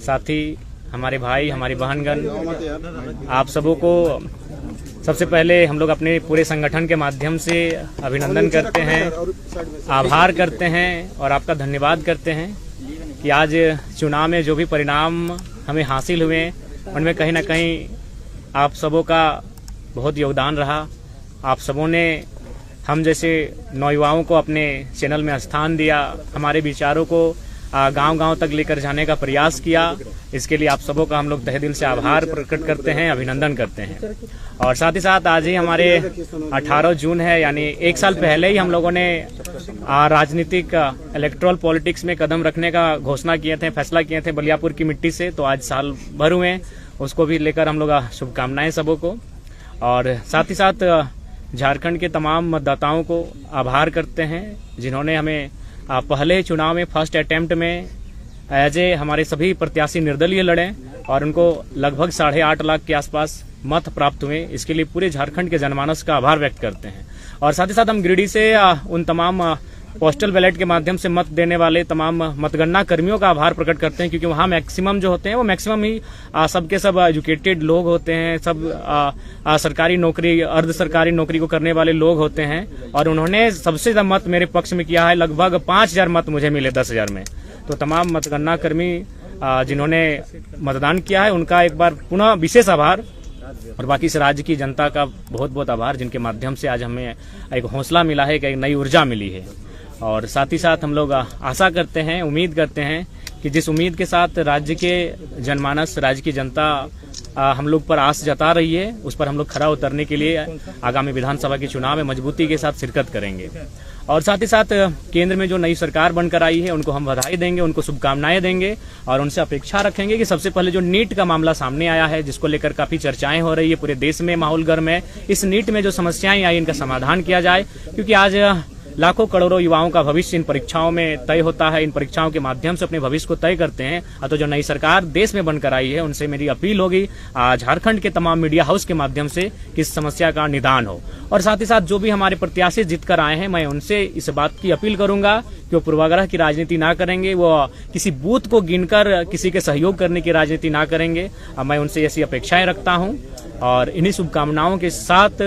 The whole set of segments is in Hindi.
साथी, हमारे भाई, हमारी बहनगण, आप सबों को सबसे पहले हम लोग अपने पूरे संगठन के माध्यम से अभिनंदन करते हैं, आभार करते हैं और आपका धन्यवाद करते हैं कि आज चुनाव में जो भी परिणाम हमें हासिल हुए उनमें कहीं ना कहीं आप सबों का बहुत योगदान रहा। आप सबों ने हम जैसे नौयुवाओं को अपने चैनल में स्थान दिया, हमारे विचारों को गांव-गांव तक लेकर जाने का प्रयास किया। इसके लिए आप सबों का हम लोग तहे दिल से आभार प्रकट करते हैं, अभिनंदन करते हैं। और साथ ही साथ आज ही हमारे 18 जून है, यानी एक साल पहले ही हम लोगों ने राजनीतिक इलेक्ट्रल पॉलिटिक्स में कदम रखने का घोषणा किए थे, फैसला किए थे बलियापुर की मिट्टी से। तो आज साल भर हुए, उसको भी लेकर हम लोग शुभकामनाएं सबों को। और साथ ही साथ झारखंड के तमाम मतदाताओं को आभार करते हैं जिन्होंने हमें पहले चुनाव में फर्स्ट अटेम्प्ट में एज ए हमारे सभी प्रत्याशी निर्दलीय लड़े और उनको लगभग 8.5 लाख के आसपास मत प्राप्त हुए। इसके लिए पूरे झारखंड के जनमानस का आभार व्यक्त करते हैं। और साथ ही साथ हम गिरिडीह से उन तमाम पोस्टल बैलेट के माध्यम से मत देने वाले तमाम मतगणना कर्मियों का आभार प्रकट करते हैं, क्योंकि वहाँ मैक्सिमम जो होते हैं वो मैक्सिमम ही सबके सब एजुकेटेड लोग होते हैं, सब सरकारी नौकरी, अर्ध सरकारी नौकरी को करने वाले लोग होते हैं। और उन्होंने सबसे ज्यादा मत मेरे पक्ष में किया है, लगभग 5000 मत मुझे मिले 10,000 में। तो तमाम मतगणना कर्मी जिन्होंने मतदान किया है उनका एक बार पुनः विशेष आभार। और बाकी इस राज्य की जनता का बहुत बहुत आभार, जिनके माध्यम से आज हमें एक हौसला मिला है, एक नई ऊर्जा मिली है। और साथ ही साथ हम लोग आशा करते हैं, उम्मीद करते हैं कि जिस उम्मीद के साथ राज्य के जनमानस, राज्य की जनता हम लोग पर आस जता रही है, उस पर हम लोग खरा उतरने के लिए आगामी विधानसभा के चुनाव में मजबूती के साथ शिरकत करेंगे। और साथ ही साथ केंद्र में जो नई सरकार बनकर आई है उनको हम बधाई देंगे, उनको शुभकामनाएं देंगे और उनसे अपेक्षा रखेंगे कि सबसे पहले जो नीट का मामला सामने आया है, जिसको लेकर काफी चर्चाएं हो रही है, पूरे देश में माहौल गर्म है, इस नीट में जो समस्याएं आई इनका समाधान किया जाए। क्योंकि आज लाखों करोड़ों युवाओं का भविष्य इन परीक्षाओं में तय होता है, इन परीक्षाओं के माध्यम से अपने भविष्य को तय करते हैं। तो जो नई सरकार देश में बनकर आई है उनसे मेरी अपील होगी झारखंड के तमाम मीडिया हाउस के माध्यम से कि इस समस्या का निदान हो। और साथ ही साथ जो भी हमारे प्रत्याशी जीत कर आए हैं, मैं उनसे इस बात की अपील करूंगा कि वो पूर्वाग्रह की राजनीति ना करेंगे, वो किसी बूथ को गिनकर किसी के सहयोग करने की राजनीति ना करेंगे। मैं उनसे ऐसी अपेक्षाएं रखता हूं और इन्हीं शुभकामनाओं के साथ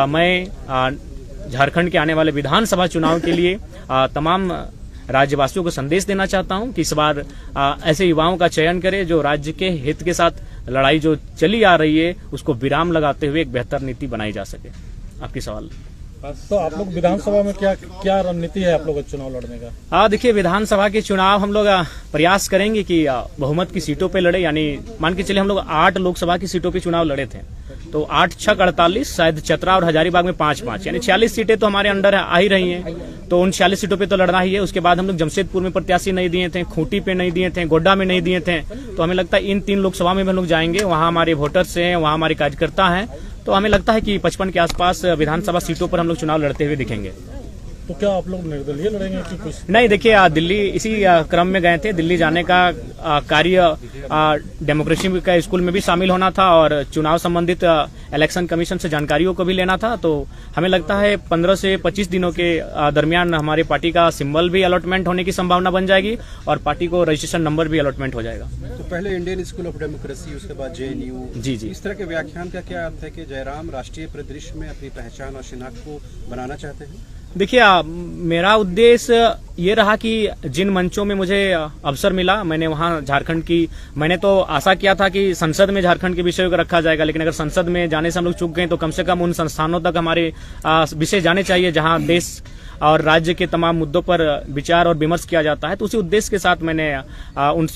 मैं झारखंड के आने वाले विधानसभा चुनाव के लिए तमाम राज्यवासियों को संदेश देना चाहता हूं कि इस बार ऐसे युवाओं का चयन करें जो राज्य के हित के साथ लड़ाई जो चली आ रही है उसको विराम लगाते हुए एक बेहतर नीति बनाई जा सके। आपकी सवाल। तो आप लोग विधानसभा में क्या रणनीति है आप लोगों का चुनाव लड़ने का? देखिए, विधानसभा के चुनाव हम लोग प्रयास करेंगे कि बहुमत की सीटों पे लड़े। यानी मान के चले हम लोग 8 लोकसभा की सीटों पे चुनाव लड़े थे, तो 8 × 6 = 48, शायद चतरा और हजारीबाग में 5-5, यानी 46 सीटें तो हमारे अंडर आ ही रही हैं। तो उन 46 सीटों पे तो लड़ना ही है। उसके बाद हम लोग जमशेदपुर में प्रत्याशी नहीं दिए थे, खूंटी पे नहीं दिए थे, गोड्डा में नहीं दिए थे। तो हमें लगता है इन 3 लोकसभा में हम लोग जाएंगे, वहाँ हमारे वोटर्स हैं, वहाँ हमारे कार्यकर्ता हैं। तो हमें लगता है कि 55 के आसपास विधानसभा सीटों पर हम लोग चुनाव लड़ते हुए दिखेंगे। तो क्या आप लोग निर्दलीय लड़ेंगे कि कुछ? नहीं, देखिए, दिल्ली इसी क्रम में गए थे। दिल्ली जाने का कार्य डेमोक्रेसी का स्कूल में भी शामिल होना था और चुनाव संबंधित इलेक्शन कमीशन से जानकारियों को भी लेना था। तो हमें लगता है 15 से 25 दिनों के दरमियान हमारे पार्टी का सिंबल भी अलॉटमेंट होने की संभावना बन जाएगी और पार्टी को रजिस्ट्रेशन नंबर भी अलॉटमेंट हो जाएगा। तो पहले इंडियन स्कूल ऑफ डेमोक्रेसी, उसके बाद JNU। जी। इस तरह के व्याख्यान का क्या अर्थ है कि जयराम राष्ट्रीय परिदृश्य में अपनी पहचान और शिनाख्त को बनाना चाहते हैं? देखिए, मेरा उद्देश्य ये रहा कि जिन मंचों में मुझे अवसर मिला, मैंने वहाँ झारखंड की, मैंने तो आशा किया था कि संसद में झारखंड के विषयों को रखा जाएगा, लेकिन अगर संसद में जाने से हम लोग चूक गए तो कम से कम उन संस्थानों तक हमारे विषय जाने चाहिए जहाँ देश और राज्य के तमाम मुद्दों पर विचार और विमर्श किया जाता है। तो उसी उद्देश्य के साथ मैंने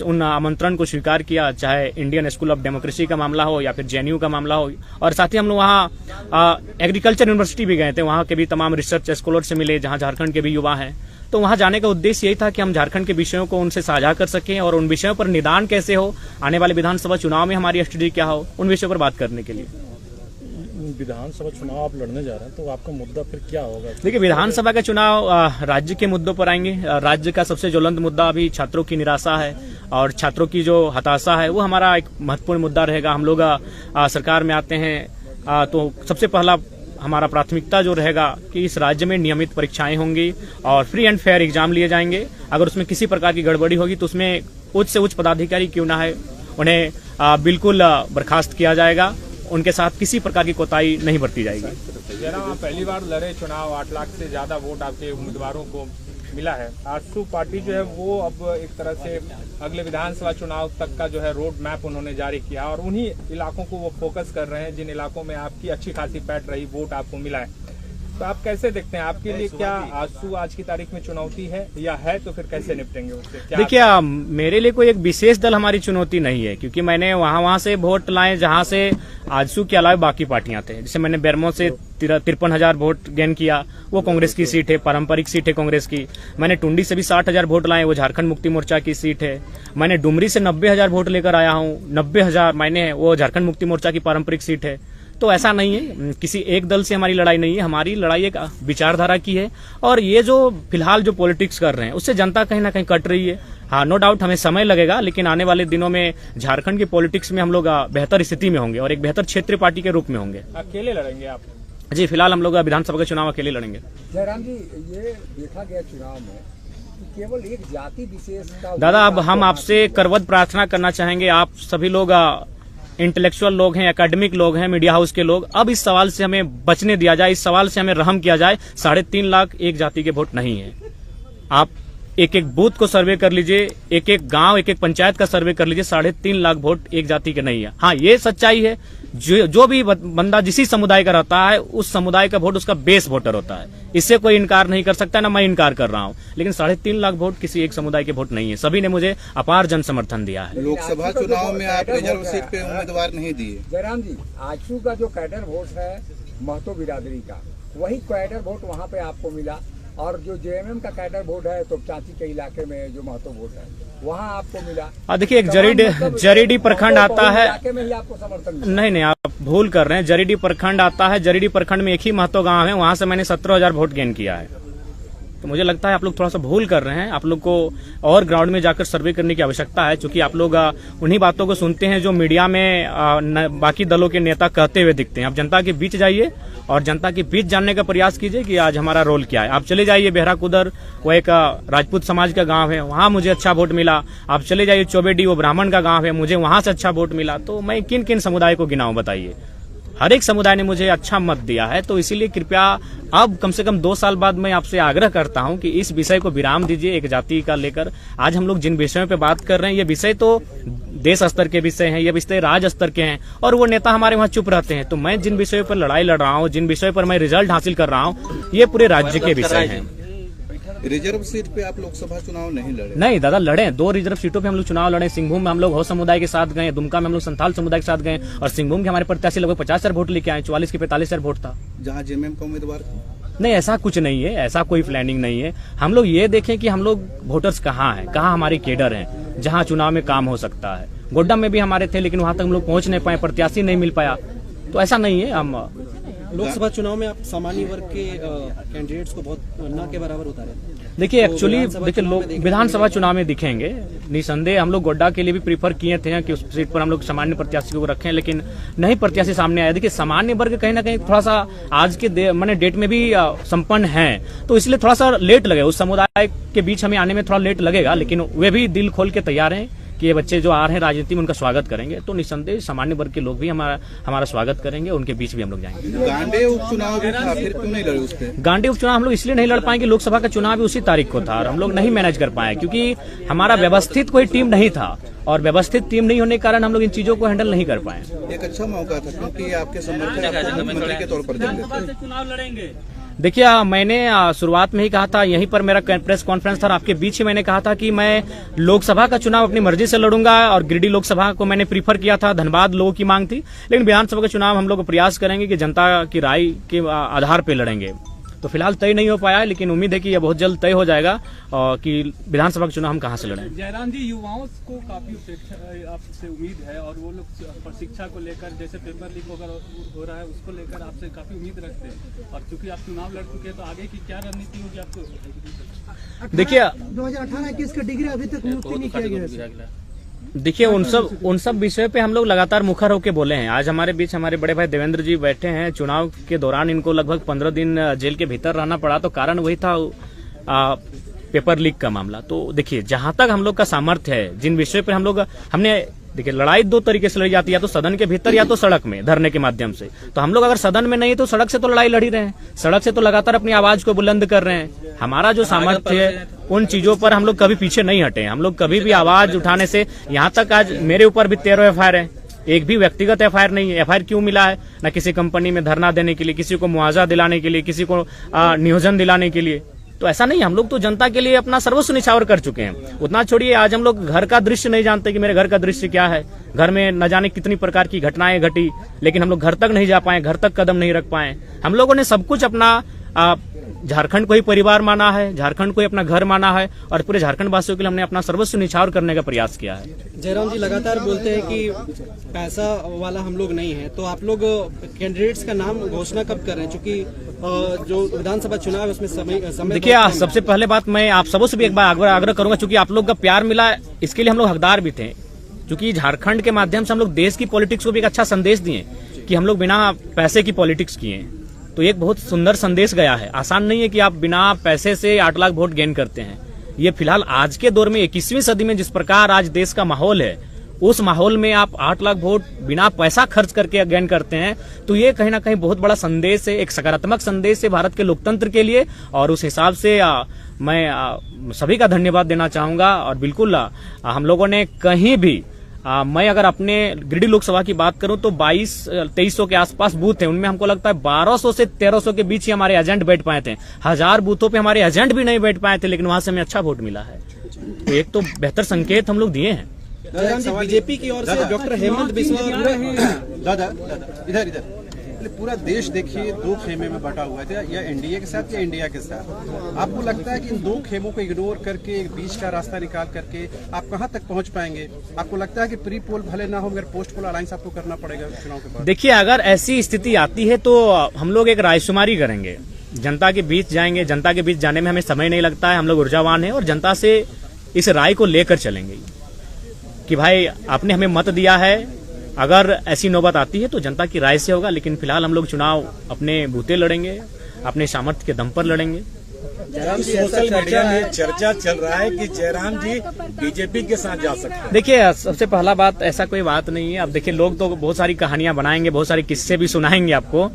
उन आमंत्रण को स्वीकार किया, चाहे इंडियन स्कूल ऑफ डेमोक्रेसी का मामला हो या फिर JNU का मामला हो। और साथ ही हम लोग वहाँ एग्रीकल्चर यूनिवर्सिटी भी गए थे, वहाँ के भी तमाम रिसर्च स्कॉलर से मिले जहाँ झारखंड के भी युवा हैं। तो वहाँ जाने का उद्देश्य यही था कि हम झारखंड के विषयों को उनसे साझा कर सकें और उन विषयों पर निदान कैसे हो, आने वाले विधानसभा चुनाव में हमारी स्ट्रेटजी क्या हो, उन विषयों पर बात करने के लिए। विधानसभा चुनाव आप लड़ने जा रहे हैं, तो आपका मुद्दा फिर क्या होगा? देखिए, विधानसभा का चुनाव राज्य के मुद्दों पर आएंगे। राज्य का सबसे ज्वलंत मुद्दा अभी छात्रों की निराशा है और छात्रों की जो हताशा है वो हमारा एक महत्वपूर्ण मुद्दा रहेगा। हम लोग सरकार में आते हैं तो सबसे पहला हमारा प्राथमिकता जो रहेगा कि इस राज्य में नियमित परीक्षाएं होंगी और फ्री एंड फेयर एग्जाम लिए जाएंगे। अगर उसमें किसी प्रकार की गड़बड़ी होगी तो उसमें उच्च से उच्च पदाधिकारी क्यों ना है, उन्हें बिल्कुल बर्खास्त किया जाएगा। उनके साथ किसी प्रकार की कोताही नहीं बरती जाएगी। जनाब, आप पहली बार लड़े चुनाव, 8 लाख से ज्यादा वोट आपके उम्मीदवारों को मिला है। आजसू पार्टी जो है वो अब एक तरह से अगले विधानसभा चुनाव तक का जो है रोड मैप उन्होंने जारी किया और उन्हीं इलाकों को वो फोकस कर रहे हैं जिन इलाकों में आपकी अच्छी खासी पैठ रही, वोट आपको मिला है। तो आप कैसे देखते हैं, आपके लिए क्या आजसू आज की तारीख में चुनौती है, या है तो फिर कैसे निपटेंगे उससे? देखिए, मेरे लिए कोई एक विशेष दल हमारी चुनौती नहीं है, क्योंकि मैंने वहां से वोट लाए जहां से आजसू के अलावा बाकी पार्टियां थे। जैसे मैंने बेरमो से 53,000 वोट गेन किया, वो कांग्रेस की सीट है, पारंपरिक सीट है कांग्रेस की। मैंने टुंडी से भी 60,000 वोट लाए, वो झारखंड मुक्ति मोर्चा की सीट है। मैंने डुमरी से 90,000 वोट लेकर आया हूँ, 90,000 मैंने, वो झारखंड मुक्ति मोर्चा की पारंपरिक सीट है। तो ऐसा नहीं है, किसी एक दल से हमारी लड़ाई नहीं है, हमारी लड़ाई एक विचारधारा की है। और ये जो फिलहाल जो पॉलिटिक्स कर रहे हैं उससे जनता कहीं ना कहीं कट रही है। हाँ, नो डाउट हमें समय लगेगा, लेकिन आने वाले दिनों में झारखंड की पॉलिटिक्स में हम लोग बेहतर स्थिति में होंगे और एक बेहतर क्षेत्रीय पार्टी के रूप में होंगे। अकेले लड़ेंगे आप? जी, फिलहाल हम लोग विधानसभा के चुनाव अकेले लड़ेंगे। जयराम जी, ये देखा गया चुनाव में कि केवल एक जाति विशेष का। दादा, अब हम आपसे करवत प्रार्थना करना चाहेंगे, आप सभी लोग इंटेलेक्चुअल लोग हैं, एकेडमिक लोग हैं, मीडिया हाउस के लोग, अब इस सवाल से हमें बचने दिया जाए, इस सवाल से हमें रहम किया जाए। 3.5 लाख एक जाति के वोट नहीं है। आप एक एक बूथ को सर्वे कर लीजिए, एक एक गांव, एक एक पंचायत का सर्वे कर लीजिए, 3.5 लाख वोट एक जाति के नहीं है। हाँ, ये सच्चाई है, जो भी बंदा जिसी समुदाय का रहता है उस समुदाय का वोट उसका बेस वोटर होता है। इससे कोई इनकार नहीं कर सकता, ना मैं इनकार कर रहा हूँ। लेकिन 3.5 लाख वोट किसी एक समुदाय के वोट नहीं है। सभी ने मुझे अपार जन समर्थन दिया है। लोकसभा चुनाव में आप रिजर्व सीट पे उम्मीदवार नहीं दिए। जयराम जी, आजसू का जो कैडर वोट है महतो बिरादरी का, वही कैडर वोट वहाँ पे आपको मिला। और जो जेएमएम का कैडर वोट है तो चाची के इलाके में जो महतो वोट है वहाँ आपको मिला। देखिए, एक जरीडी प्रखंड आता है, इलाके में ही आपको समर्थन मिला। नहीं, आप भूल कर रहे हैं। जरीडी प्रखंड आता है, जरीडी प्रखंड में एक ही महतो गांव है, वहां से मैंने 17,000 वोट गेन किया है। तो मुझे लगता है आप लोग थोड़ा सा भूल कर रहे हैं। आप लोग को और ग्राउंड में जाकर सर्वे करने की आवश्यकता है, क्योंकि आप लोग उन्हीं बातों को सुनते हैं जो मीडिया में बाकी दलों के नेता कहते हुए दिखते हैं। आप जनता के बीच जाइए और जनता के बीच जानने का प्रयास कीजिए कि आज हमारा रोल क्या है। आप चले जाइए बेहरा कुदर, वो एक राजपूत समाज का गांव है, वहां मुझे अच्छा वोट मिला। आप चले जाइए चौबेडी, वो ब्राह्मण का गांव है, मुझे वहां से अच्छा वोट मिला। तो मैं किन किन समुदाय को गिनाऊं, बताइए? हर एक समुदाय ने मुझे अच्छा मत दिया है। तो इसीलिए कृपया अब कम से कम 2 साल बाद मैं आपसे आग्रह करता हूं कि इस विषय को विराम दीजिए एक जाति का लेकर। आज हम लोग जिन विषयों पे बात कर रहे हैं, ये विषय तो देश स्तर के विषय हैं, ये विषय राज्य स्तर के हैं, और वो नेता हमारे वहाँ चुप रहते हैं। तो मैं जिन विषयों पर लड़ाई लड़ रहा हूँ, जिन विषयों पर मैं रिजल्ट हासिल कर रहा हूँ, ये पूरे राज्य के विषय हैं। रिजर्व सीट पे आप लोकसभा चुनाव नहीं लड़े? नहीं दादा, लड़े। 2 रिजर्व सीटों पे हम लोग चुनाव लड़े। सिंहभूम में हम लोग हो समुदाय के साथ गए, दुमका में हम लोग संथाल समुदाय के साथ गए, और सिंहभूम के हमारे प्रत्याशी लगभग 50,000 वोट लेके आए। 44 के 45,000 वोट था। जहाँ जेएमएम का उम्मीदवार नहीं, ऐसा कुछ नहीं है, ऐसा कोई प्लानिंग नहीं है। हम लोग ये देखें कि हम लोग वोटर्स कहाँ हैं, कहाँ हमारे केडर हैं, जहाँ चुनाव में काम हो सकता है। गोड्डा में भी हमारे थे, लेकिन वहां तक हम लोग पहुंच नहीं पाए, प्रत्याशी नहीं मिल पाया। तो ऐसा नहीं है। हम लोकसभा चुनाव में आप सामान्य वर्ग के कैंडिडेट्स को बहुत न के बराबर उतारे। देखिए, एक्चुअली देखिए, लोग विधानसभा चुनाव में दिखेंगे निसंदेह। हम लोग गोड्डा के लिए भी प्रीफर किए थे कि उस सीट पर हम लोग सामान्य प्रत्याशी को रखें, लेकिन नहीं प्रत्याशी सामने आया। देखिए, सामान्य वर्ग कहीं ना कहीं थोड़ा सा आज के मैंने डेट में भी संपन्न है, तो इसलिए थोड़ा सा लेट लगे। उस समुदाय के बीच हमें आने में थोड़ा लेट लगेगा, लेकिन वे भी दिल खोल के तैयार हैं कि ये बच्चे जो आ रहे हैं राजनीति में, उनका स्वागत करेंगे। तो निसंदेह सामान्य वर्ग के लोग भी हमारा स्वागत करेंगे, उनके बीच भी हम लोग जाएंगे। गांडे उपचुनाव भी था, फिर क्यों नहीं लड़े उस पे? गांडे उपचुनाव हम लोग इसलिए नहीं लड़ पाएंगे, लोकसभा का चुनाव भी उसी तारीख को था और हम लोग नहीं मैनेज कर पाए, क्योंकि हमारा व्यवस्थित कोई टीम नहीं था, और व्यवस्थित टीम नहीं होने के कारण हम लोग इन चीजों को हैंडल नहीं कर पाए। एक अच्छा मौका था, क्योंकि आपके समर्थक आपको मुख्यमंत्री के तौर पर देते। चुनाव लड़ेंगे। देखिए, मैंने शुरुआत में ही कहा था, यहीं पर मेरा प्रेस कॉन्फ्रेंस था, आपके बीच ही मैंने कहा था कि मैं लोकसभा का चुनाव अपनी मर्जी से लड़ूंगा, और गिरिडीह लोकसभा को मैंने प्रीफर किया था, धनबाद लोगों की मांग थी। लेकिन विधानसभा का चुनाव हम लोग प्रयास करेंगे कि जनता की राय के आधार पर लड़ेंगे। तो फिलहाल तय नहीं हो पाया है, लेकिन उम्मीद है कि यह बहुत जल्द तय हो जाएगा और कि विधानसभा का चुनाव हम कहां से लड़ें। जयराम जी, युवाओं को काफी आपसे उम्मीद है, और वो लोग शिक्षा को लेकर, जैसे पेपर लीक हो रहा है, उसको लेकर आपसे काफी उम्मीद रखते हैं, और चूंकि आप चुनाव लड़ चुके हैं, तो आगे की क्या रणनीति होगी आपको? देखिए, 2018-21 का डिग्री अभी तक मुक्ति नहीं किया गया। देखिए, उन सब विषयों पे हम लोग लगातार मुखर होकर बोले हैं। आज हमारे बीच हमारे बड़े भाई देवेंद्र जी बैठे हैं। चुनाव के दौरान इनको लगभग 15 दिन जेल के भीतर रहना पड़ा, तो कारण वही था पेपर लीक का मामला। तो देखिए, जहां तक हम लोग का सामर्थ्य है, जिन विषयों पर हम लोग हमने देखिए, लड़ाई दो तरीके से लड़ी जाती है, या तो सदन के भीतर या तो सड़क में धरने के माध्यम से। तो हम लोग अगर सदन में नहीं तो सड़क से तो लड़ाई लड़ ही रहे हैं, सड़क से तो लगातार अपनी आवाज को बुलंद कर रहे हैं। हमारा जो सामर्थ्य है उन चीजों पर हम लोग कभी पीछे नहीं हटे। हम लोग कभी भी आवाज उठाने से, यहाँ तक आज मेरे ऊपर भी 13 FIR है, एक भी व्यक्तिगत FIR नहीं है। FIR क्यों मिला है? न किसी कंपनी में धरना देने के लिए, किसी को मुआवजा दिलाने के लिए, किसी को नियोजन दिलाने के लिए। तो ऐसा नहीं, हम लोग तो जनता के लिए अपना सर्वस्व निछावर कर चुके हैं। उतना छोड़िए, आज हम लोग घर का दृश्य नहीं जानते कि मेरे घर का दृश्य क्या है। घर में न जाने कितनी प्रकार की घटनाएं घटी, लेकिन हम लोग घर तक नहीं जा पाए, घर तक कदम नहीं रख पाए। हम लोगों ने सब कुछ अपना झारखंड को ही परिवार माना है, झारखंड को ही अपना घर माना है, और पूरे झारखंड वासियों के लिए हमने अपना सर्वस्व निछावर करने का प्रयास किया है। जयराम जी लगातार बोलते हैं कि पैसा वाला हम लोग नहीं है, तो आप लोग कैंडिडेट्स का नाम घोषणा कब कर रहे हैं? चूंकि जो विधानसभा चुनाव है उसमें समय देखिए, सबसे पहले बात मैं आप सबों से भी एक बार आग्रह करूंगा, चूंकि आप लोग का प्यार मिला, इसके लिए हम लोग हकदार भी थे। क्योंकि झारखंड के माध्यम से हम लोग देश की पॉलिटिक्स को भी एक अच्छा संदेश दिए कि हम लोग बिना पैसे की पॉलिटिक्स किए। तो एक बहुत सुंदर संदेश गया है। आसान नहीं है कि आप बिना पैसे से 8 लाख वोट गेन करते हैं। ये फिलहाल आज के दौर में 21वीं सदी में जिस प्रकार आज देश का माहौल है, उस माहौल में आप 8 लाख वोट बिना पैसा खर्च करके गेन करते हैं, तो ये कहीं ना कहीं बहुत बड़ा संदेश है, एक सकारात्मक संदेश है भारत के लोकतंत्र के लिए। और उस हिसाब से मैं सभी का धन्यवाद देना चाहूंगा। और बिल्कुल हम लोगों ने कहीं भी मैं अगर अपने गिरिडीह लोकसभा की बात करूं तो 2200-2300 के आसपास बूथ थे, उनमें हमको लगता है 1200 से 1300 के बीच ही हमारे एजेंट बैठ पाए थे। 1000 बूथों पे हमारे एजेंट भी नहीं बैठ पाए थे, लेकिन वहां से हमें अच्छा वोट मिला है। तो एक तो बेहतर संकेत हम लोग दिए हैं। बीजेपी की ओर से डॉक्टर हेमंत बिस्वा दादा इधर पूरा देश देखिए 2 खेमे में बटा हुआ था, या एनडीए के साथ या इंडिया के साथ। आपको लगता है कि इन 2 खेमों को इग्नोर करके एक बीच का रास्ता निकाल करके आप कहां तक पहुंच पाएंगे? आपको लगता है कि प्री पोल भले ना हो मगर पोस्ट पोल अलायंस आपको करना पड़ेगा चुनाव के बाद? देखिए, अगर ऐसी स्थिति आती है तो हम लोग एक रायशुमारी करेंगे, जनता के बीच जाएंगे। जनता के बीच जाने में हमें समय नहीं लगता है, हम लोग ऊर्जावान हैं और जनता से इस राय को लेकर चलेंगे कि भाई आपने हमें मत दिया है। अगर ऐसी नौबत आती है तो जनता की राय से होगा, लेकिन फिलहाल हम लोग चुनाव अपने बूते लड़ेंगे, अपने सामर्थ्य के दम पर लड़ेंगे। सोशल मीडिया में चर्चा चल रहा है कि जयराम जी बीजेपी के साथ जा सकते हैं। देखिए, सबसे पहला बात, ऐसा कोई बात नहीं है। अब देखिए, लोग तो बहुत सारी कहानियां बनाएंगे, बहुत सारी किस्से भी सुनाएंगे आपको।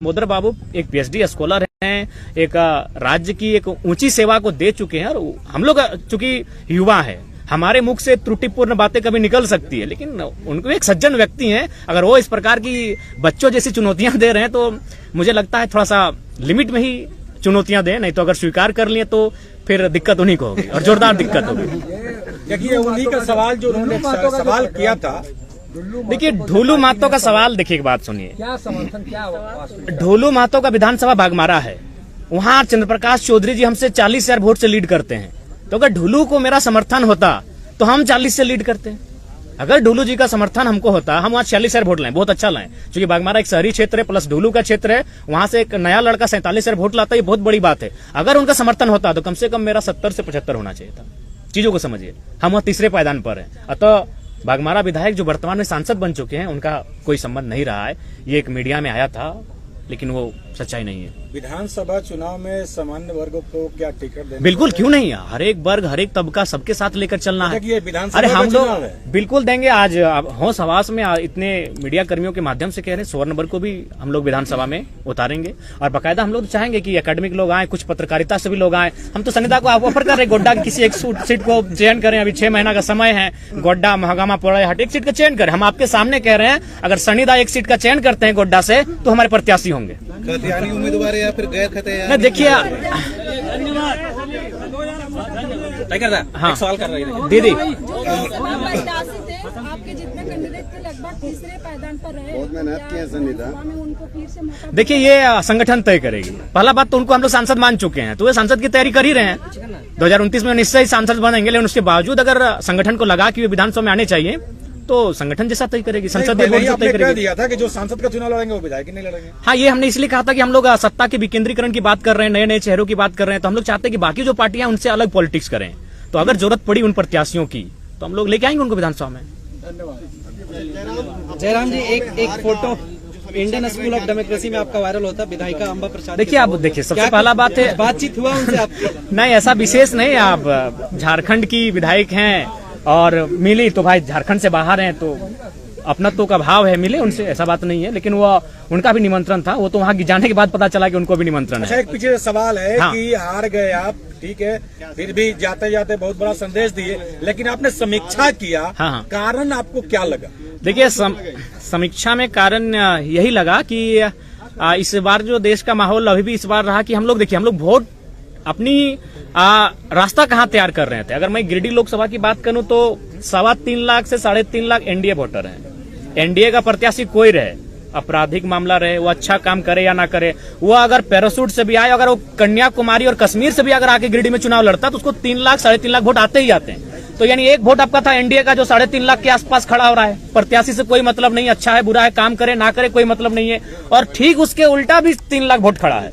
मोदर बाबू एक PhD स्कॉलर हैं, एक राज्य की एक ऊंची सेवा को दे चुके हैं। और हम लोग चूंकि युवा है, हमारे मुख से त्रुटिपूर्ण बातें कभी निकल सकती है, लेकिन उनको एक सज्जन व्यक्ति हैं। अगर वो इस प्रकार की बच्चों जैसी चुनौतियां दे रहे हैं तो मुझे लगता है थोड़ा सा लिमिट में ही चुनौतियां दें, नहीं तो अगर स्वीकार कर लिए तो फिर दिक्कत उन्हीं को होगी और जोरदार दिक्कत होगी। देखिए, उन्हीं का सवाल जो उन्होंने सवाल किया था, देखिए ढोलू महतो का सवाल, देखिए एक बात सुनिए। क्या समर्थन, क्या ढोलू महतो का विधानसभा बागमारा है, वहां चंद्रप्रकाश चौधरी जी हमसे 40,000 वोट से लीड करते हैं। तो अगर ढोलू को मेरा समर्थन होता तो हम 40 से लीड करते हैं। अगर ढोलू जी का समर्थन हमको होता, हम वहाँ 46,000 वोट लाएं, बहुत अच्छा लाएं। क्योंकि बागमारा एक शहरी क्षेत्र है प्लस ढोलू का क्षेत्र है, वहां से एक नया लड़का 47,000 वोट लाता है, ये बहुत बड़ी बात है। अगर उनका समर्थन होता तो कम से कम मेरा 70 से 75 होना चाहिए था। चीजों को समझिए, हम वहाँ तीसरे पायदान पर हैं। अतः बागमारा विधायक जो वर्तमान में सांसद बन चुके हैं, उनका कोई संबंध नहीं रहा है। ये एक मीडिया में आया था, लेकिन वो सच्चाई नहीं है। विधानसभा चुनाव में सामान्य वर्ग को क्या टिकट देना? बिल्कुल, क्यों नहीं है। हर एक वर्ग, हर एक तबका, सबके साथ लेकर चलना है। अरे हम लोग बिल्कुल देंगे। आज होश हवास में इतने मीडिया कर्मियों के माध्यम से कह रहे हैं, स्वर्ण वर्ग को भी हम लोग विधानसभा में उतारेंगे। और बाकायदा हम लोग चाहेंगे कि एकेडमिक लोग आए, कुछ पत्रकारिता से भी लोग आए। हम तो संविदा को ऑफर कर रहे हैं, गोड्डा की किसी एक सीट को चयन करें। अभी 6 महीना का समय है, गोड्डा, महागामा, पोड़ाहाट, एक सीट का चयन करें। हम आपके सामने कह रहे हैं, अगर सनिदा एक सीट का चयन करते हैं गोड्डा से तो हमारे प्रत्याशी होंगे। उम्मीदवार या फिर गैर खते? देखिए, हाँ, सवाल कर रही है दीदी। आपके जितने कैंडिडेट थे लगभग तीसरे पायदान पर रहे, बहुत मेहनत की है संविदा। उनको फिर से मौका। देखिए, ये संगठन तय करेगी। पहला बात तो उनको हम लोग सांसद मान चुके हैं, तो वे सांसद की तैयारी कर ही रहे हैं। 2029 में निश्चय ही सांसद बनेंगे, लेकिन उसके बावजूद अगर संगठन को लगा कि वे विधानसभा में आने चाहिए तो संगठन जैसा तय करेगी, संसदीय बोर्ड जो तय करेगी। दिया था कि जो सांसद का चुनाव लड़ेंगे वो विधायक नहीं लड़ेंगे। हाँ, ये हमने इसलिए कहा था कि हम लोग सत्ता के विकेंद्रीकरण की बात कर रहे हैं, नए नए चेहरों की बात कर रहे हैं, तो हम लोग चाहते हैं कि बाकी जो पार्टियां उनसे अलग पॉलिटिक्स करें। तो अगर जरूरत पड़ी उन प्रत्याशियों की तो हम लोग लेके आएंगे उनको विधानसभा में। जयराम जी, एक photo Indian school of democracy में आपका वायरल होता है विधायिका अम्बा प्रसाद। देखिए आप देखिए, सबसे पहला बात है, बातचीत हुआ उनसे आपकी? नहीं, ऐसा विशेष नहीं। आप झारखंड की विधायक हैं और मिली तो भाई झारखंड से बाहर हैं तो अपनत्व का भाव है, मिले उनसे, ऐसा बात नहीं है। लेकिन वो उनका भी निमंत्रण था, वो तो वहाँ जाने के बाद पता चला कि उनको भी निमंत्रण अच्छा, है। एक पीछे सवाल है हाँ। कि हार गए आप, ठीक है, फिर भी जाते जाते बहुत बड़ा संदेश दिए, लेकिन आपने समीक्षा किया, हाँ। कारण आपको क्या लगा? देखिए समीक्षा में कारण यही लगा कि इस बार जो देश का माहौल अभी भी इस बार रहा कि हम लोग देखिए, हम लोग वोट अपनी रास्ता कहाँ तैयार कर रहे थे। अगर मैं गिरिडीह लोकसभा की बात करूं तो 3.25 लाख से 3.5 लाख एनडीए वोटर हैं। एनडीए का प्रत्याशी कोई रहे, आपराधिक मामला रहे, वो अच्छा काम करे या ना करे, वो अगर पैरासूट से भी आए, अगर वो कन्याकुमारी और कश्मीर से भी अगर आके गिरिडीह में चुनाव लड़ता तो उसको 3 लाख 3.5 लाख वोट आते ही आते हैं। तो यानी एक वोट आपका था एनडीए का जो 3.5 लाख के आसपास खड़ा हो रहा है। प्रत्याशी से कोई मतलब नहीं, अच्छा है बुरा है, काम करे ना करे कोई मतलब नहीं है। और ठीक उसके उल्टा भी 3 लाख वोट खड़ा है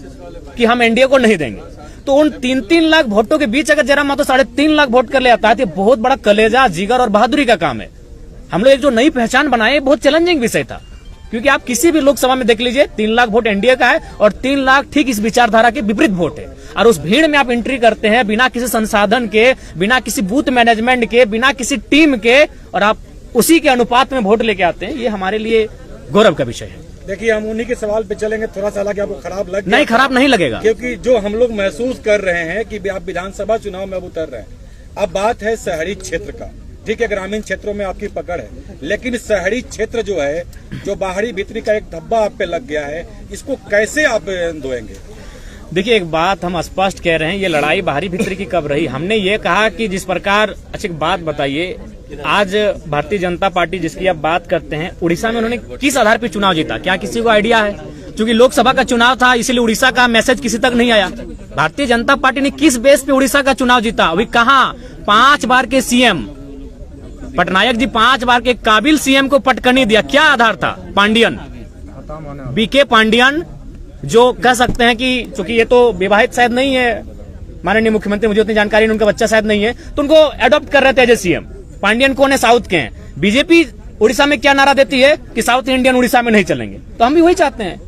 कि हम एनडीए को नहीं देंगे। तो उन 3-3 लाख वोटों के बीच अगर जयराम महतो 3.5 लाख वोट कर ले आता है तो बहुत बड़ा कलेजा, जिगर और बहादुरी का काम है। हम लोग एक जो नई पहचान बनाए, बहुत चैलेंजिंग विषय था, क्योंकि आप किसी भी लोकसभा में देख लीजिए 3 लाख वोट एनडीए का है और 3 लाख ठीक इस विचारधारा के विपरीत वोट है। और उस भीड़ में आप एंट्री करते हैं बिना किसी संसाधन के, बिना किसी बूथ मैनेजमेंट के, बिना किसी टीम के, और आप उसी के अनुपात में वोट लेके आते हैं। ये हमारे लिए गौरव का विषय है। देखिए, हम उन्हीं के सवाल पे चलेंगे। थोड़ा सा हालांकि आपको खराब लग नहीं, खराब नहीं लगेगा, क्योंकि जो हम लोग महसूस कर रहे हैं कि आप विधानसभा चुनाव में अब उतर रहे हैं। अब बात है शहरी क्षेत्र का, ठीक है, ग्रामीण क्षेत्रों में आपकी पकड़ है, लेकिन शहरी क्षेत्र जो है, जो बाहरी भीतरी का एक धब्बा आप पे लग गया है, इसको कैसे आप धोएंगे? देखिए, एक बात हम स्पष्ट कह रहे हैं, ये लड़ाई बाहरी भीतरी की कब रही। हमने ये कहा कि जिस प्रकार, अच्छा एक बात बताइए, आज भारतीय जनता पार्टी जिसकी आप बात करते हैं, उड़ीसा में उन्होंने किस आधार पर चुनाव जीता, क्या किसी को आइडिया है? क्योंकि लोकसभा का चुनाव था, इसलिए उड़ीसा का मैसेज किसी तक नहीं आया। भारतीय जनता पार्टी ने किस बेस पे उड़ीसा का चुनाव जीता? अभी कहाँ 5 बार के सीएम पटनायक जी 5 बार के काबिल सीएम को पटकनी दिया, क्या आधार था? पांडियन, बीके पांडियन, जो कह सकते हैं कि चूंकि ये तो विवाहित शायद नहीं है माननीय मुख्यमंत्री, मुझे उतनी जानकारी नहीं, उनका बच्चा शायद नहीं है, तो उनको अडॉप्ट कर रहे थे एज ए सीएम। पांडियन कौन है? साउथ के हैं। बीजेपी उड़ीसा में क्या नारा देती है कि साउथ इंडियन उड़ीसा में नहीं चलेंगे। तो हम भी वही चाहते हैं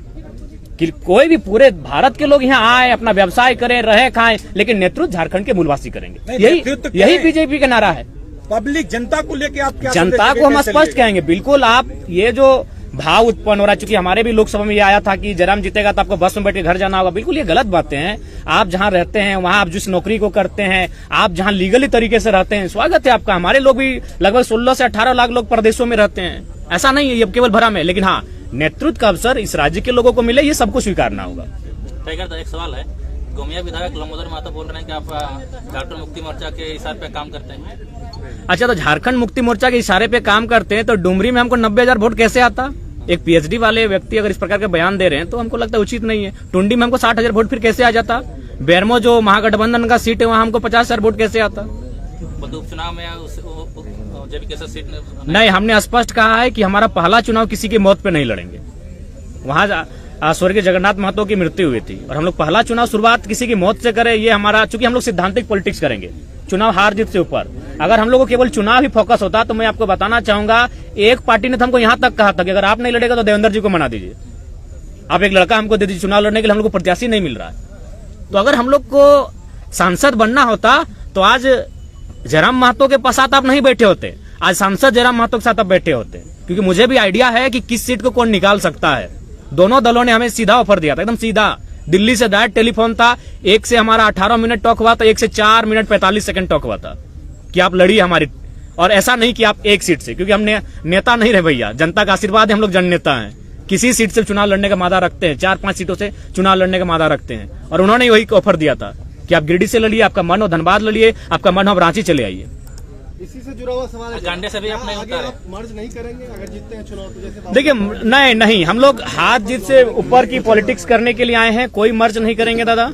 कि कोई भी पूरे भारत के लोग यहाँ आए, अपना व्यवसाय करें, रहे खाएं, लेकिन नेतृत्व झारखंड के मूलवासी करेंगे। यही बीजेपी का नारा है। पब्लिक जनता को लेके आप क्या? जनता को हम स्पष्ट कहेंगे, बिल्कुल आप ये जो भाव उत्पन्न हो रहा है, चूंकि हमारे भी लोकसभा में ये आया था कि जयराम जीतेगा तो आपको बस में बैठ के घर जाना होगा, बिल्कुल ये गलत बातें हैं। आप जहां रहते हैं, वहां आप जिस नौकरी को करते हैं, आप जहां लीगली तरीके से रहते हैं, स्वागत है आपका। हमारे लोग भी लगभग 16 से 18 लाख लोग प्रदेशों में रहते हैं, ऐसा नहीं है ये केवल भ्रम है। लेकिन हाँ, नेतृत्व का अवसर इस राज्य के लोगों को मिले, ये सबको स्वीकारना होगा। टाइगर, एक सवाल है, गोमिया विधायक लंबोदर महतो बोल रहे हैं कि आप झारखंड मुक्ति मोर्चा के इशारे पे काम करते हैं। अच्छा, तो झारखंड मुक्ति मोर्चा के इशारे पे काम करते हैं तो डुमरी में हमको 90,000 वोट कैसे आता? एक पीएचडी वाले व्यक्ति अगर इस प्रकार के बयान दे रहे हैं तो हमको लगता है उचित नहीं है। टुंडी में हमको 60,000 वोट फिर कैसे आ जाता? बेरमो जो महागठबंधन का सीट है वहां हमको 50,000 वोट कैसे आता? उपचुनाव में सीट नहीं, हमने स्पष्ट कहा है कि हमारा पहला चुनाव किसी की मौत पे नहीं लड़ेंगे। वहां स्वर्गीय जगन्नाथ महतो की मृत्यु हुई थी और हम लोग पहला चुनाव शुरुआत किसी की मौत से करें, ये हमारा, चूंकि हम लोग सिद्धांतिक पॉलिटिक्स करेंगे, चुनाव हार जीत से ऊपर। अगर हम लोग को केवल चुनाव ही फोकस होता तो मैं आपको बताना चाहूंगा, एक पार्टी ने तो हमको यहां तक कहा था कि अगर आप नहीं लड़ेगा तो देवेंद्र जी को मना दीजिए, आप एक लड़का हमको दे दीजिए चुनाव लड़ने के लिए, हम लोग को प्रत्याशी नहीं मिल रहा है। तो अगर हम लोग को सांसद बनना होता तो आज जयराम महतो के पश्चात आप नहीं बैठे होते, आज सांसद जयराम महतो के साथ आप बैठे होते, क्योंकि मुझे भी आइडिया है कि किस सीट को कौन निकाल सकता है। दोनों दलों ने हमें सीधा ऑफर दिया था, एकदम सीधा, दिल्ली से डायरेक्ट टेलीफोन था, एक से हमारा 18 मिनट टॉक हुआ था, एक से 4 मिनट 45 सेकंड टॉक हुआ था कि आप लड़िए हमारी, और ऐसा नहीं कि आप एक सीट से, क्योंकि हमने नेता नहीं रहे भैया, जनता का आशीर्वाद है, हम लोग जननेता हैं, किसी सीट से चुनाव लड़ने का मादा रखते हैं, 4-5 सीटों से चुनाव लड़ने का मादा रखते हैं। और उन्होंने वही ऑफर दिया था कि आप गिरिडीह से लड़िए, आपका मन हो धनबाद लड़िए, आपका मन हो रांची चले आइए। इसी से जुड़ा हुआ सवाल है, गांडे से भी आप नहीं होता है, आप मर्ज नहीं करेंगे अगर जीतते हैं चुनाव तो? जैसे देखिए, नहीं, हम लोग हाथ जीत से ऊपर की पॉलिटिक्स करने के लिए आए हैं, कोई मर्ज नहीं करेंगे दादा।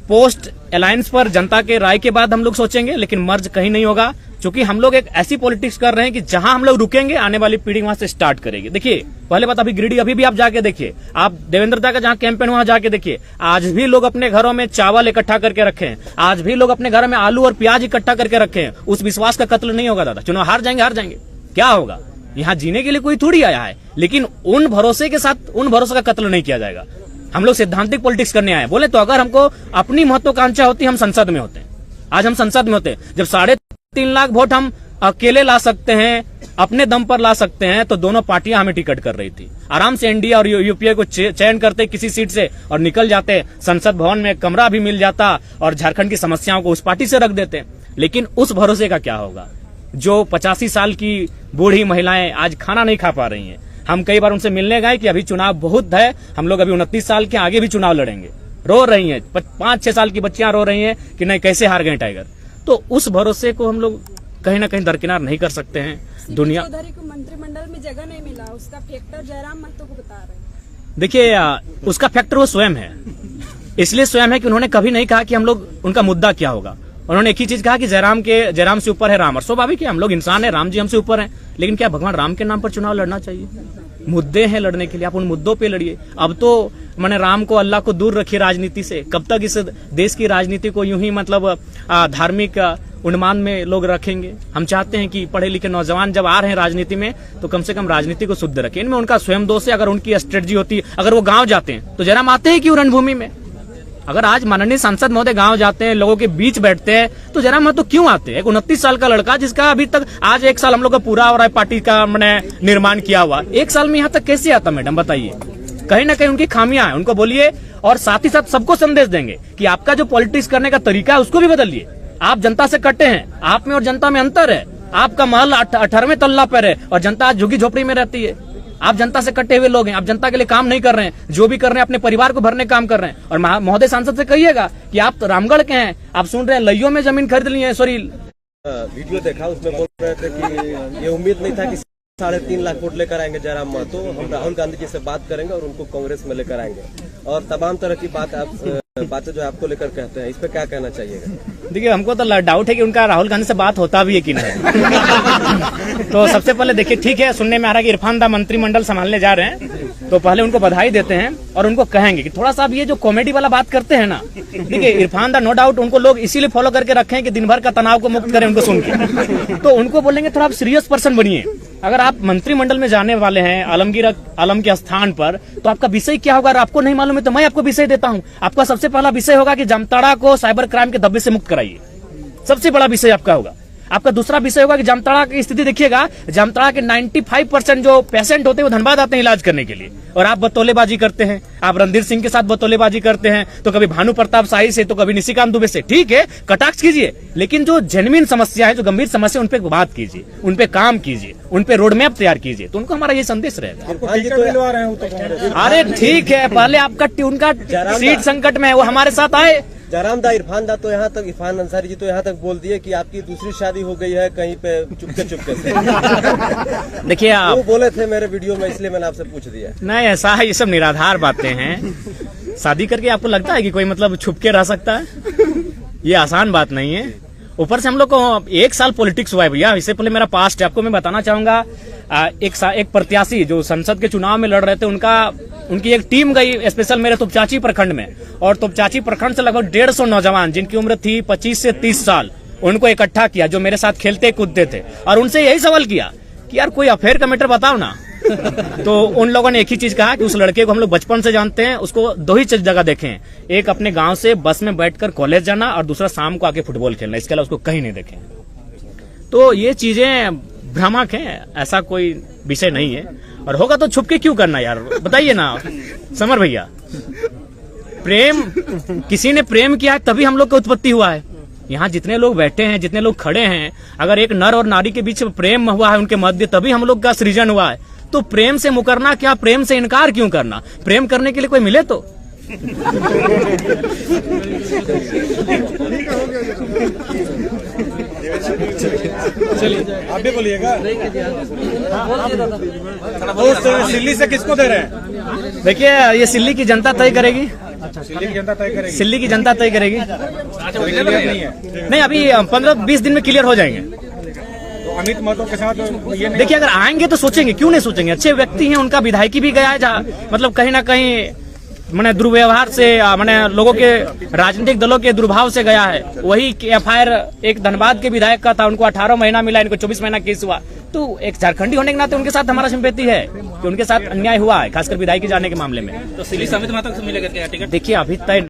पोस्ट अलायंस पर जनता के राय के बाद हम लोग सोचेंगे, लेकिन मर्ज कहीं नहीं होगा, क्योंकि हम लोग एक ऐसी पॉलिटिक्स कर रहे हैं कि जहां हम लोग रुकेंगे आने वाली पीढ़ी वहां से स्टार्ट करेगी। देखिए, पहले बात, अभी गिरिडीह अभी भी आप जाके देखिए, आप देवेंद्र दा का जहां कैंपेन वहां जाके देखिए, आज भी लोग अपने घरों में चावल इकट्ठा करके रखे हैं, आज भी लोग अपने घर में आलू और प्याज इकट्ठा करके रखे हैं। उस विश्वास का कत्ल नहीं होगा दादा। चुनाव हार जाएंगे, क्या होगा? यहाँ जीने के लिए कोई थोड़ी आया है, लेकिन उन भरोसे के साथ उन भरोसे का कत्ल नहीं किया जाएगा। हम लोग सैद्धांतिक पॉलिटिक्स करने आए बोले तो अगर हमको अपनी महत्वाकांक्षा होती हम संसद में होते। आज हम संसद में होते, जब 3.5 लाख वोट हम अकेले ला सकते हैं, अपने दम पर ला सकते हैं, तो दोनों पार्टियां हमें टिकट कर रही थी। आराम से एनडीए और यूपीए को चयन करते किसी सीट से और निकल जाते, संसद भवन में कमरा भी मिल जाता और झारखंड की समस्याओं को उस पार्टी से रख देते। लेकिन उस भरोसे का क्या होगा जो 85 साल की बूढ़ी महिलाएं आज खाना नहीं खा पा रही हैं। हम कई बार उनसे मिलने गए कि अभी चुनाव बहुत है, हम लोग अभी 29 साल के आगे भी चुनाव लड़ेंगे। रो रही हैं, 5-6 साल की बच्चियां रो रही हैं कि नहीं कैसे हार गए टाइगर। तो उस भरोसे को हम लोग कहीं ना कहीं दरकिनार नहीं कर सकते हैं। दुनिया चौधरी को मंत्रिमंडल में जगह नहीं मिला, उसका फैक्टर जयराम महतो को बता रहे हैं। देखिए उसका फैक्टर वो स्वयं है, इसलिए स्वयं है कि उन्होंने कभी नहीं कहा कि हम लोग उनका मुद्दा क्या होगा। उन्होंने एक ही चीज कहा कि जयराम से ऊपर है राम। और स्वाभाविक है, हम लोग इंसान है, राम जी हमसे ऊपर हैं, लेकिन क्या भगवान राम के नाम पर चुनाव लड़ना चाहिए? मुद्दे हैं लड़ने के लिए, आप उन मुद्दों पे लड़िए। अब तो मैंने राम को अल्लाह को दूर रखिए राजनीति से। कब तक इस देश की राजनीति को यूं ही मतलब धार्मिक उन्मान में लोग रखेंगे? हम चाहते हैं कि पढ़े लिखे नौजवान जब आ रहे हैं राजनीति में तो कम से कम राजनीति को शुद्ध रखें। इनमें उनका स्वयं दोष है। अगर उनकी स्ट्रेटजी होती, अगर वो गांव जाते हैं तो जयराम आते हैं क्यों रणभूमि में? अगर आज माननीय सांसद महोदय गांव जाते हैं, लोगों के बीच बैठते हैं, तो जयराम महतो क्यों आते हैं? एक 29 साल का लड़का जिसका अभी तक आज 1 साल हम लोग का पूरा हो रहा है पार्टी का मैंने निर्माण किया हुआ, 1 साल में यहाँ तक कैसे आता मैडम बताइए? कहीं ना कहीं उनकी खामियां हैं, उनको बोलिए। और साथ ही साथ सबको संदेश देंगे कि आपका जो पॉलिटिक्स करने का तरीका है उसको भी बदलिए। आप जनता से कटे हैं, आप में और जनता में अंतर है। आपका महल 18वें तल्ला पर है और जनता आज झुग्गी झोपड़ी में रहती है। आप जनता से कटे हुए लोग हैं, आप जनता के लिए काम नहीं कर रहे हैं, जो भी कर रहे हैं अपने परिवार को भरने काम कर रहे हैं। और महोदय सांसद से कहिएगा कि आप तो रामगढ़ के हैं, आप सुन रहे हैं लइयों में जमीन खरीद ली है। सॉरी, वीडियो देखा, उसमें बोल रहे थे कि ये उम्मीद नहीं था कि 3.5 लाख वोट लेकर आएंगे जयराम महतो। हम राहुल गांधी जी से बात करेंगे और उनको कांग्रेस में लेकर आएंगे और तमाम तरह की बातें जो आपको लेकर कहते हैं, इस पे क्या कहना चाहिएगा? देखिए हमको तो डाउट है कि उनका राहुल गांधी से बात होता भी है कि नहीं। तो सबसे पहले देखिए, ठीक है, सुनने में आ रहा है कि इरफान दा मंत्रिमंडल संभालने जा रहे हैं, तो पहले उनको बधाई देते हैं और उनको कहेंगे कि थोड़ा सा अब ये जो कॉमेडी वाला बात करते हैं ना, देखिए इरफान दा नो डाउट उनको लोग इसीलिए फॉलो करके रखे हैं कि दिन भर का तनाव को मुक्त करें उनको सुन के। तो उनको बोलेंगे थोड़ा आप सीरियस पर्सन बनिए। अगर आप मंत्रिमंडल में जाने वाले हैं आलम के स्थान पर, तो आपका विषय क्या होगा? अगर आपको नहीं मालूम है तो मैं आपको विषय देता हूं। आपका सबसे पहला विषय होगा कि जामताड़ा को साइबर क्राइम के धब्बे से मुक्त कराइए। सबसे बड़ा विषय आपका होगा। आपका दूसरा विषय होगा कि जामताड़ा की स्थिति देखिएगा, जामताड़ा के 95% जो पेशेंट होते हैं वो धनबाद आते हैं इलाज करने के लिए, और आप बतौलेबाजी करते हैं। आप रणधीर सिंह के साथ बतौलेबाजी करते हैं, तो कभी भानु प्रताप शाही से, तो कभी निशिकांत दुबे से। ठीक है, कटाक्ष कीजिए, लेकिन जो जेन्युइन समस्या है, जो गंभीर समस्या, उन पे बात कीजिए, उन पे काम कीजिए, उन पे रोड मैप तैयार कीजिए। तो उनको हमारा ये संदेश रहेगा। अरे ठीक है, पहले आपका उनका सीट संकट में है, वो हमारे साथ आए। जयराम दा, इरफान दा तो यहाँ तक, इरफान अंसारी जी तो यहाँ तक बोल दिए कि आपकी दूसरी शादी हो गई है कहीं पे चुपके से। देखिए आप वो बोले थे मेरे वीडियो में, इसलिए मैंने आपसे पूछ दिया। नहीं, ऐसा है, ये सब निराधार बातें हैं। शादी करके आपको लगता है कि कोई मतलब छुप के रह सकता है? ये आसान बात नहीं है। ऊपर से हम लोग को 1 साल पॉलिटिक्स हुआ है भैया। इससे पहले मेरा पास्ट है, आपको मैं बताना चाहूंगा। एक प्रत्याशी जो संसद के चुनाव में लड़ रहे थे, उनकी एक टीम गई स्पेशल मेरे तोपचाची प्रखंड में, और तोपचाची प्रखंड से लगभग 150 नौजवान जिनकी उम्र थी 25 से 30 साल, उनको इकट्ठा किया, जो मेरे साथ खेलते कूदते थे, और उनसे यही सवाल किया कि यार कोई अफेयर का मैटर बताओ ना। तो उन लोगों ने एक ही चीज कहा कि उस लड़के को हम लोग बचपन से जानते हैं, उसको 2 ही जगह देखें, एक अपने गांव से बस में बैठकर कॉलेज जाना, और दूसरा शाम को आके फुटबॉल खेलना, इसके अलावा उसको कहीं नहीं देखें। तो ये चीजें भ्रामक हैं, ऐसा कोई विषय नहीं है। और होगा तो छुप के क्यों करना यार, बताइए ना समर भैया। प्रेम, किसी ने प्रेम किया है तभी हम लोग का उत्पत्ति हुआ है। यहाँ जितने लोग बैठे हैं, जितने लोग खड़े हैं, अगर एक नर और नारी के बीच प्रेम हुआ है उनके मध्य, तभी हम लोग का सृजन हुआ है। तो प्रेम से मुकरना क्या, प्रेम से इनकार क्यों करना? प्रेम करने के लिए कोई मिले तो। चलिए आप भी बोलिएगा। सिल्ली से किसको दे रहे हैं? देखिए ये सिल्ली की जनता तय करेगी। सिल्ली की जनता तय करेगी। सिल्ली की जनता तय करेगी। नहीं, अभी 15-20 दिन में क्लियर हो जाएंगे। तो अमित महतो के साथ ये देखिए, अगर आएंगे तो सोचेंगे, क्यों नहीं सोचेंगे? अच्छे व्यक्ति हैं, उनका विधायकी भी गया है, मतलब कहीं ना कहीं मैंने दुर्व्यवहार से, मैंने लोगों के राजनीतिक दलों के दुर्भाव से गया है। वही FIR एक धनबाद के विधायक का था, उनको 18 महीना मिला, इनको 24 महीना केस हुआ। तो एक झारखंडी होने के नाते उनके साथ हमारा सिंपैथी है कि उनके साथ अन्याय हुआ है, खासकर विधायक जाने के मामले में। तो सिली समित माता से मिलेगा क्या टिकट? देखिए अभी तय